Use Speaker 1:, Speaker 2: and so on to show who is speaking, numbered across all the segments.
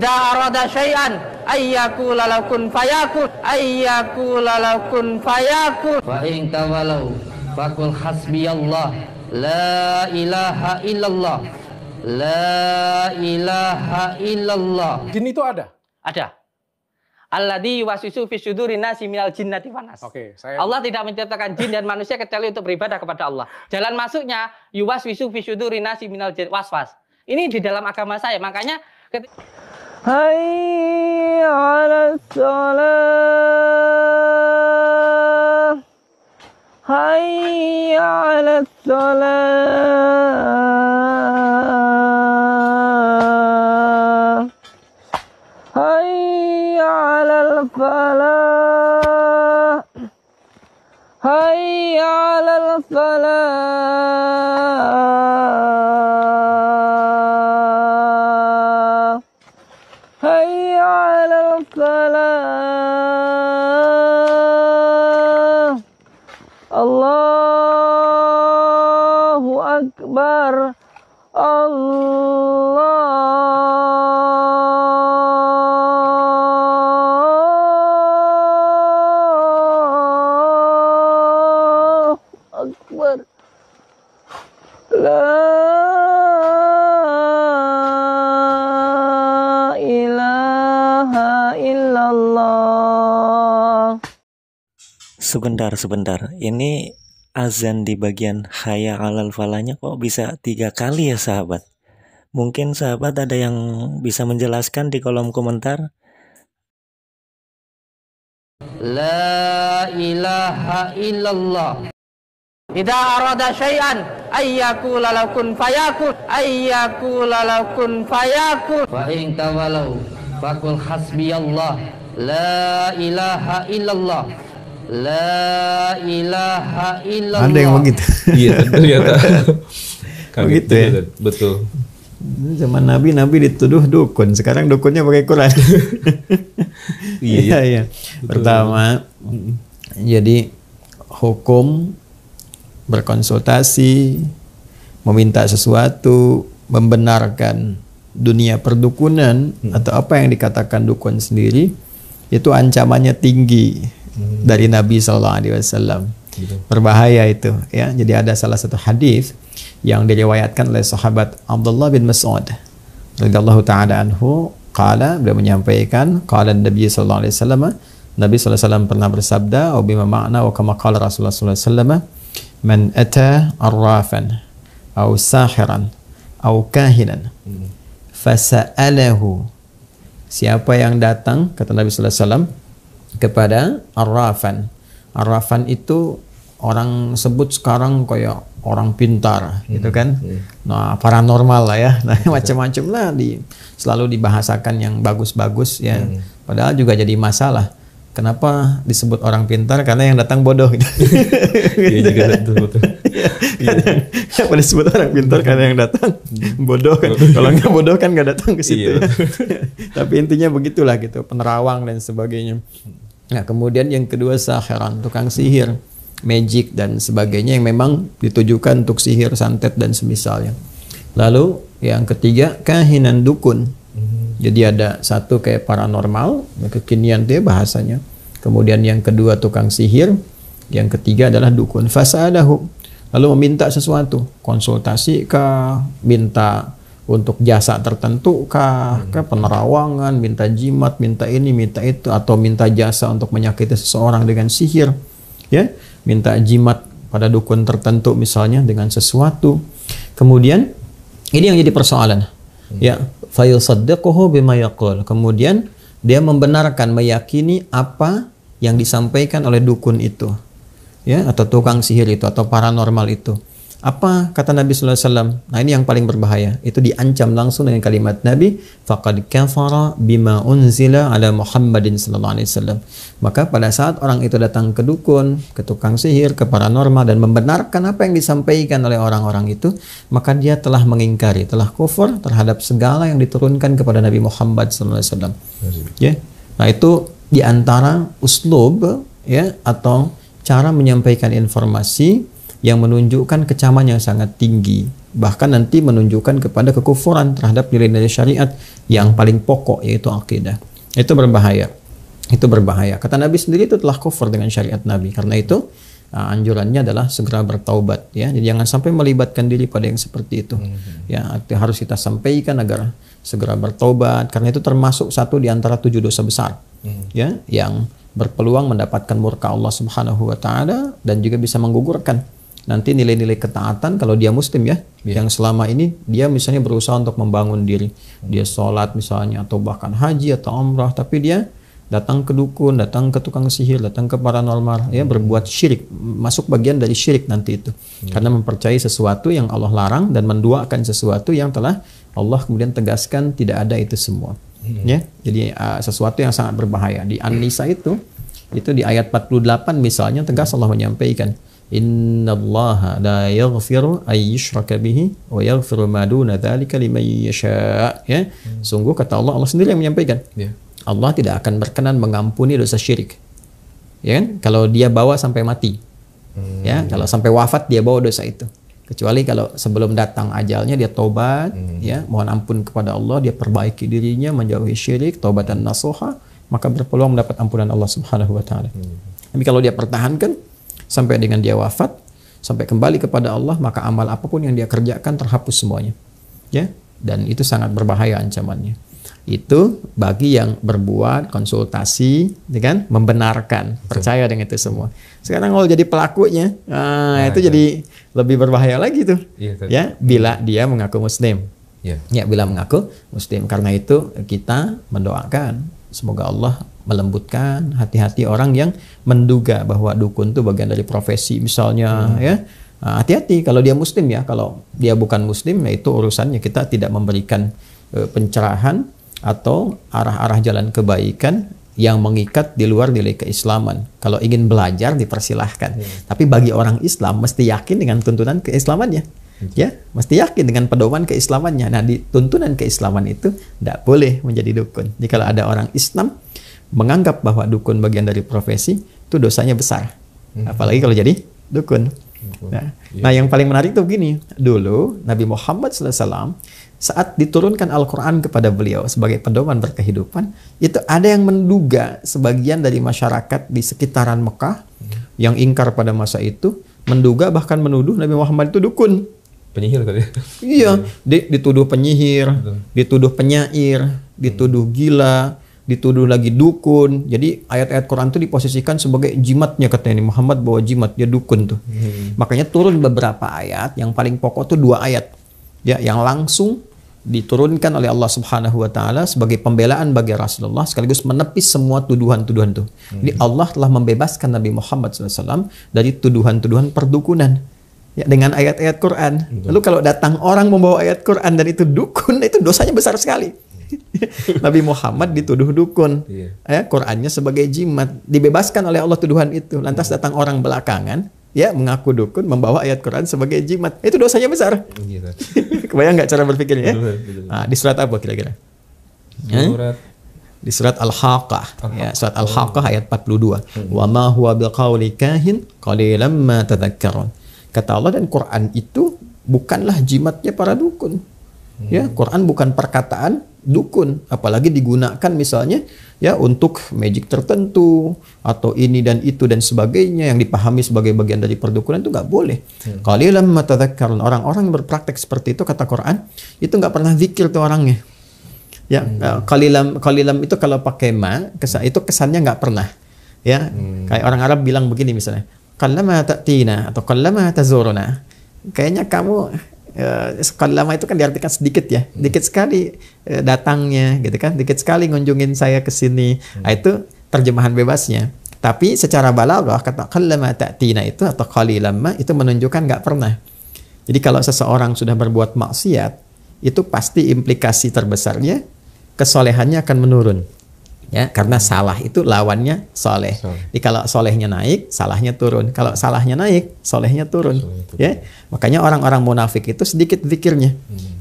Speaker 1: Idza arada syai'an ayyakula lakum fayakun ayyakula lakum fayakun wa in tawalau faqul hasbiyallah la ilaha illallah la ilaha illallah.
Speaker 2: Jin itu ada?
Speaker 1: Ada. Alladzi yuwaswisu fi syudurin nasi minal jinnati wan nas. Allah tidak menciptakan jin dan manusia kecuali untuk beribadah kepada Allah. Jalan masuknya yuwaswisu fi syudurin nasi minal jin waswas. Ini di dalam agama saya. Makanya hayya 'alas shalah hayya 'alas shalah hayya 'alal falah hayya 'alal falah hayya 'alal falah. Allahu akbar. Allahu akbar. La ilaha illallah.
Speaker 3: Sebentar. Ini azan di bagian hayya 'alal falahnya kok bisa 3 kali ya sahabat? Mungkin sahabat ada yang bisa menjelaskan di kolom komentar.
Speaker 1: La ilaha illallah. Idza arada syai'an ayyakula lakum fayakun ayyakula lakum fayakun wa in tawalau faqul hasbiyallah la ilaha illallah la ilaha illallah.
Speaker 4: Ada yang begitu.
Speaker 5: Iya, ternyata.
Speaker 4: Begitu ya.
Speaker 5: Betul.
Speaker 4: Zaman Nabi dituduh dukun, sekarang dukunnya pakai Quran. Iya. Pertama, jadi hukum berkonsultasi, meminta sesuatu, membenarkan dunia perdukunan atau apa yang dikatakan dukun sendiri, itu ancamannya tinggi dari Nabi SAW. Berbahaya itu ya. Jadi ada salah satu hadis yang diriwayatkan oleh sahabat Abdullah bin Mas'ud radhiyallahu ta'ala anhu, beliau menyampaikan qala Nabi sallallahu alaihi wasallam, Nabi sallallahu alaihi wasallam pernah bersabda, wa bima ma'na wa kama qala Rasulullah sallallahu alaihi wasallam, man ata arrafan aw sahiran aw kahinan fasa'alahu, siapa yang datang, kata Nabi sallallahu alaihi wasallam, kepada arrafan. Arrafan itu orang sebut sekarang kayak orang pintar gitu kan. Nah, paranormal lah ya. Nah, macam-macam lah selalu dibahasakan yang bagus-bagus ya. Padahal juga jadi masalah. Kenapa disebut orang pintar? Karena yang datang bodoh gitu. Iya juga betul. Kenapa disebut orang pintar? Karena yang datang bodoh kan. Kalau nggak bodoh kan nggak datang ke situ. Ya. Tapi intinya begitulah gitu, penerawang dan sebagainya. Nah, kemudian yang kedua sahiran, tukang sihir, magic dan sebagainya yang memang ditujukan untuk sihir, santet dan semisalnya. Lalu yang ketiga kahinan, dukun. Jadi ada satu kayak paranormal, kekinian dia bahasanya. Kemudian yang kedua tukang sihir, yang ketiga adalah dukun. Fasadahu, lalu meminta sesuatu, konsultasi kah, minta untuk jasa tertentu kah, penerawangan, minta jimat, minta ini, minta itu, atau minta jasa untuk menyakiti seseorang dengan sihir, ya, minta jimat pada dukun tertentu misalnya dengan sesuatu. Kemudian ini yang jadi persoalan, ya, fayusaddiquhu bima yaqul. Kemudian dia membenarkan, meyakini apa yang disampaikan oleh dukun itu, ya, atau tukang sihir itu, atau paranormal itu. Apa kata Nabi sallallahu alaihi wasallam? Nah, ini yang paling berbahaya. Itu diancam langsung dengan kalimat Nabi, faqad kafara bima unzila ala Muhammadin sallallahu alaihi wasallam. Maka pada saat orang itu datang ke dukun, ke tukang sihir, ke paranormal dan membenarkan apa yang disampaikan oleh orang-orang itu, maka dia telah mengingkari, telah kufur terhadap segala yang diturunkan kepada Nabi Muhammad sallallahu alaihi wasallam. Ya. Nah, itu di antara uslub, ya, atau cara menyampaikan informasi yang menunjukkan kecaman yang sangat tinggi bahkan nanti menunjukkan kepada kekufuran terhadap nilai-nilai syariat yang paling pokok, yaitu akidah. Itu berbahaya. Itu berbahaya. Kata Nabi sendiri itu telah kufur dengan syariat Nabi. Karena itu anjurannya adalah segera bertaubat, ya. Jadi jangan sampai melibatkan diri pada yang seperti itu. Ya, harus kita sampaikan agar segera bertaubat, karena itu termasuk satu di antara 7 dosa besar. Ya, yang berpeluang mendapatkan murka Allah Subhanahu wa taala dan juga bisa menggugurkan nanti nilai-nilai ketaatan kalau dia muslim, ya. Yang selama ini dia misalnya berusaha untuk membangun diri. Dia sholat misalnya atau bahkan haji atau umrah, tapi dia datang ke dukun, datang ke tukang sihir, datang ke paranormal, ya, berbuat syirik, masuk bagian dari syirik nanti itu. Karena mempercayai sesuatu yang Allah larang dan menduakan sesuatu yang telah Allah kemudian tegaskan tidak ada itu semua. Ya, jadi sesuatu yang sangat berbahaya. Di An-Nisa itu di ayat 48 misalnya tegas Allah menyampaikan, Innallaha la yaghfiru ay yushraka bihi wa yaghfiru ma duna dzalika liman yasha. Ya, sungguh kata Allah sendiri yang menyampaikan. Allah tidak akan berkenan mengampuni dosa syirik. Ya kan? Kalau dia bawa sampai mati. Ya, kalau sampai wafat dia bawa dosa itu. Kecuali kalau sebelum datang ajalnya dia tobat, ya, mohon ampun kepada Allah, dia perbaiki dirinya, menjauhi syirik, taubatan nasuha, maka berpeluang mendapat ampunan Allah Subhanahu wa taala. Tapi kalau dia pertahankan sampai dengan dia wafat, sampai kembali kepada Allah, maka amal apapun yang dia kerjakan terhapus semuanya. Ya, dan itu sangat berbahaya ancamannya. Itu bagi yang berbuat konsultasi, kan, membenarkan, percaya dengan itu semua. Sekarang kalau jadi pelakunya, itu jadi lebih berbahaya lagi tuh. Ya, bila dia mengaku muslim. Ya, bila mengaku muslim. Karena itu kita mendoakan semoga Allah melembutkan hati-hati orang yang menduga bahwa dukun itu bagian dari profesi misalnya, ya. Hati-hati kalau dia muslim, ya. Kalau dia bukan muslim, ya itu urusannya. Kita tidak memberikan pencerahan atau arah-arah jalan kebaikan yang mengikat di luar nilai keislaman. Kalau ingin belajar dipersilahkan. Tapi bagi orang Islam mesti yakin dengan tuntunan keislamannya. Ya, mesti yakin dengan pedoman keislamannya. Nah, di tuntunan keislaman itu tidak boleh menjadi dukun. Jadi kalau ada orang Islam menganggap bahwa dukun bagian dari profesi, itu dosanya besar. Apalagi kalau jadi dukun. Nah, yang paling menarik tuh begini. Dulu Nabi Muhammad SAW saat diturunkan Al-Quran kepada beliau sebagai pedoman berkehidupan, itu ada yang menduga sebagian dari masyarakat di sekitaran Mekah yang ingkar pada masa itu, menduga bahkan menuduh Nabi Muhammad itu dukun.
Speaker 2: Penyihir tadi.
Speaker 4: Iya, dituduh penyihir, dituduh penyair, dituduh gila, dituduh lagi dukun. Jadi ayat-ayat Quran itu diposisikan sebagai jimatnya, katanya Muhammad bawa jimat, dia dukun tuh. Makanya turun beberapa ayat, yang paling pokok tuh 2 ayat. Ya, yang langsung diturunkan oleh Allah Subhanahu wa taala sebagai pembelaan bagi Rasulullah sekaligus menepis semua tuduhan-tuduhan itu. Jadi Allah telah membebaskan Nabi Muhammad SAW dari tuduhan-tuduhan perdukunan. Ya, dengan ayat-ayat Quran. Lalu kalau datang orang membawa ayat Quran dan itu dukun, itu dosanya besar sekali. Nabi Muhammad dituduh dukun. Ya, Qurannya sebagai jimat, dibebaskan oleh Allah tuduhan itu. Lantas datang orang belakangan, ya, mengaku dukun, membawa ayat Quran sebagai jimat. Itu dosanya besar. Kebayang nggak cara berpikirnya? Nah, di surat apa kira-kira? Di surat Al-Haqqah. Ya, surat Al-Haqqah ayat 42. Wa ma huwa biqauli kahin qalilan ma tadhakkarun. Kata Allah, dan Quran itu bukanlah jimatnya para dukun. Ya, Quran bukan perkataan dukun, apalagi digunakan misalnya, ya, untuk magic tertentu atau ini dan itu dan sebagainya yang dipahami sebagai bagian dari perdukunan, itu nggak boleh. Qalilan ma tadhakkarun. Orang-orang yang berpraktek seperti itu, kata Quran, itu nggak pernah zikir tuh orangnya. Ya, qalilan itu kalau pakai ma, itu kesannya nggak pernah. Ya, kayak orang Arab bilang begini misalnya, qallama ta'tina atau qallama tazuruna. Kayaknya kamu qallama itu kan diartikan sedikit, ya, dikit sekali datangnya, gitu kan, dikit sekali ngunjungin saya ke sini. Nah, itu terjemahan bebasnya. Tapi secara balaghah kata qallama ta'tina itu atau qalilan ma itu menunjukkan nggak pernah. Jadi kalau seseorang sudah berbuat maksiat, itu pasti implikasi terbesarnya kesolehannya akan menurun. Ya, karena salah itu lawannya soleh. Jadi kalau solehnya naik, salahnya turun. Kalau salahnya naik, solehnya turun. Ya, makanya orang-orang munafik itu sedikit zikirnya.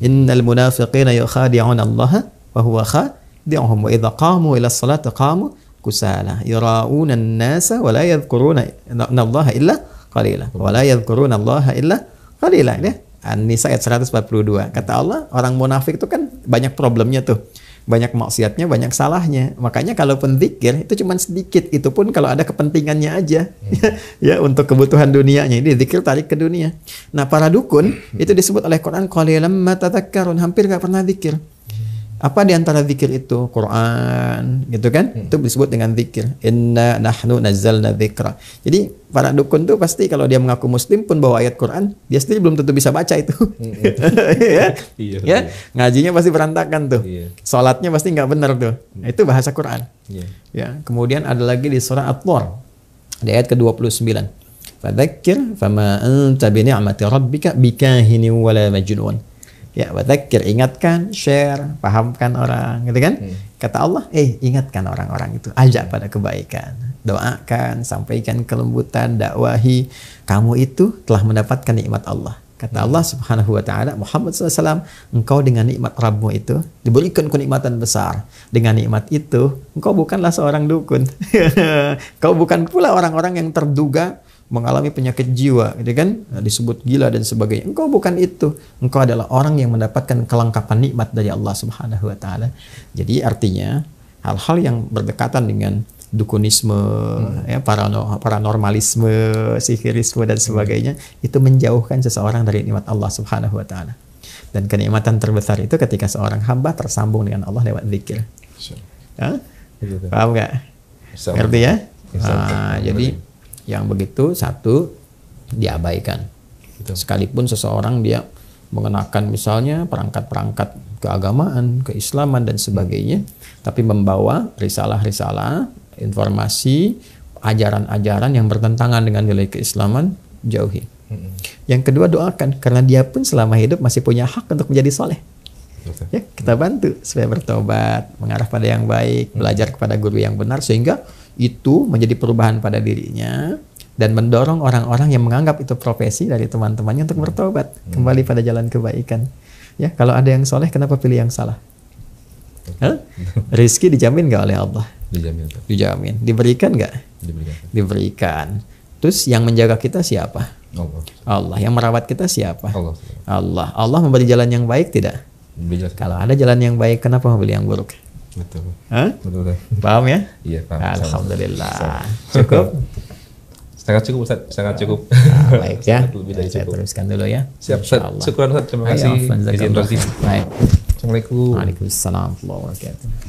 Speaker 4: Innal munafiqina yukhadi'una Allah wa huwa khadi'uhum wa idza qamu ila sholati qamu kusala yura'una an-nasa wa la yadhkuruna Allah illa qalila wa la yadhkuruna Allah illa qalila. Ya, An-Nisa ayat 142. Kata Allah, orang munafik itu kan banyak problemnya tuh. Banyak maksiatnya, banyak salahnya. Makanya kalaupun zikir itu cuma sedikit, itu pun kalau ada kepentingannya aja. Ya, untuk kebutuhan dunianya. Ini zikir tarik ke dunia. Nah, para dukun itu disebut oleh Quran qalilan ma tadhakkarun, hampir gak pernah zikir. Apa di antara zikir itu? Quran, gitu kan? Itu disebut dengan zikir. Inna nahnu nazzalna dzikra. Jadi para dukun tuh pasti kalau dia mengaku muslim pun bawa ayat Quran, dia sendiri belum tentu bisa baca itu. Ya? Ya? Ngajinya pasti berantakan tuh. Salatnya pasti nggak benar tuh. Itu bahasa Quran. Ya. Kemudian ada lagi di surah At-Tur di ayat ke-29. Fadzakir fama anta bi ni'mati rabbika bikahinin wala majnun. Ya, wadzakir, ingatkan, share, pahamkan orang, gitu kan? Kata Allah, ingatkan orang-orang itu, ajak pada kebaikan, doakan, sampaikan kelembutan, dakwahi. Kamu itu telah mendapatkan nikmat Allah. Kata Allah Subhanahu wa taala, Muhammad SAW, engkau dengan nikmat Rabbmu itu diberikan kenikmatan besar. Dengan nikmat itu, engkau bukanlah seorang dukun. Kau bukan pula orang-orang yang terduga mengalami penyakit jiwa, gitu kan, disebut gila dan sebagainya. Engkau bukan itu. Engkau adalah orang yang mendapatkan kelengkapan nikmat dari Allah Subhanahu wa taala. Jadi artinya hal-hal yang berdekatan dengan dukunisme, ya, paranormalisme, sihirisme dan sebagainya, itu menjauhkan seseorang dari nikmat Allah Subhanahu wa taala. Dan kenikmatan terbesar itu ketika seorang hamba tersambung dengan Allah lewat zikir. Paham nggak? Ngerti ya? Jadi yang begitu satu diabaikan. Sekalipun seseorang dia mengenakan misalnya perangkat-perangkat keagamaan, keislaman dan sebagainya, tapi membawa risalah-risalah, informasi, ajaran-ajaran yang bertentangan dengan nilai keislaman, jauhi. Yang kedua, doakan, karena dia pun selama hidup masih punya hak untuk menjadi soleh. Ya, kita bantu supaya bertobat, mengarah pada yang baik, belajar kepada guru yang benar, sehingga itu menjadi perubahan pada dirinya dan mendorong orang-orang yang menganggap itu profesi dari teman-temannya untuk bertobat, kembali pada jalan kebaikan. Ya, kalau ada yang soleh, kenapa pilih yang salah? Rizki dijamin nggak oleh Allah? Dijamin. Diberikan nggak? Diberikan. Terus yang menjaga kita siapa? Allah. Yang merawat kita siapa? Allah. Allah memberi jalan yang baik tidak? Kalau ada jalan yang baik, kenapa membeli yang buruk?
Speaker 2: Betul.
Speaker 4: Betul. Paham ya?
Speaker 2: Iya, paham.
Speaker 4: Alhamdulillah. Cukup?
Speaker 2: Sangat cukup, Ustaz. Sangat cukup.
Speaker 4: Baik ya.
Speaker 2: Lebih dari
Speaker 4: Saya
Speaker 2: cukup.
Speaker 4: teruskan dulu ya.
Speaker 2: Siap, Ustaz. Syukuran, Ustaz. Terima kasih. Assalamualaikum.
Speaker 4: Waalaikumsalam warahmatullahi wabarakatuh.